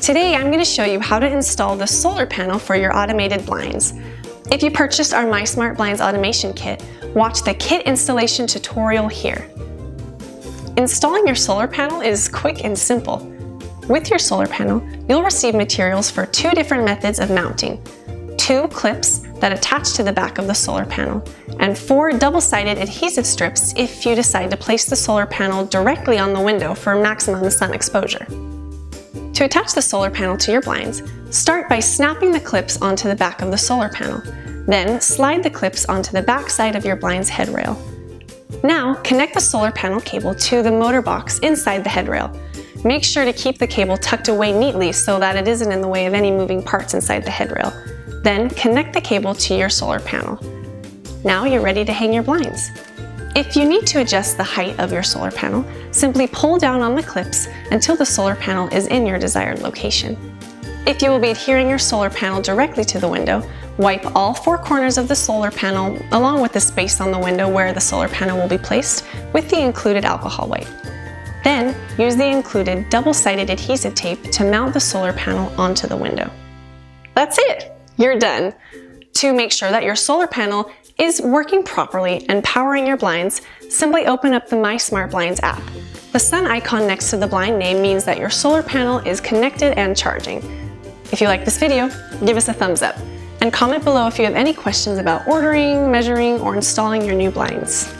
Today I'm going to show you how to install the solar panel for your automated blinds. If you purchased our MySmartBlinds automation kit, watch the kit installation tutorial here. Installing your solar panel is quick and simple. With your solar panel, you'll receive materials for two different methods of mounting: 2 clips that attach to the back of the solar panel, and 4 double-sided adhesive strips if you decide to place the solar panel directly on the window for maximum sun exposure. To attach the solar panel to your blinds, start by snapping the clips onto the back of the solar panel. Then slide the clips onto the back side of your blind's headrail. Now connect the solar panel cable to the motor box inside the headrail. Make sure to keep the cable tucked away neatly so that it isn't in the way of any moving parts inside the headrail. Then connect the cable to your solar panel. Now you're ready to hang your blinds. If you need to adjust the height of your solar panel, simply pull down on the clips until the solar panel is in your desired location. If you will be adhering your solar panel directly to the window, wipe all 4 corners of the solar panel along with the space on the window where the solar panel will be placed with the included alcohol wipe. Then use the included double-sided adhesive tape to mount the solar panel onto the window. That's it! You're done! To make sure that your solar panel is working properly and powering your blinds, simply open up the MySmartBlinds app. The sun icon next to the blind name means that your solar panel is connected and charging. If you like this video, give us a thumbs up and comment below if you have any questions about ordering, measuring, or installing your new blinds.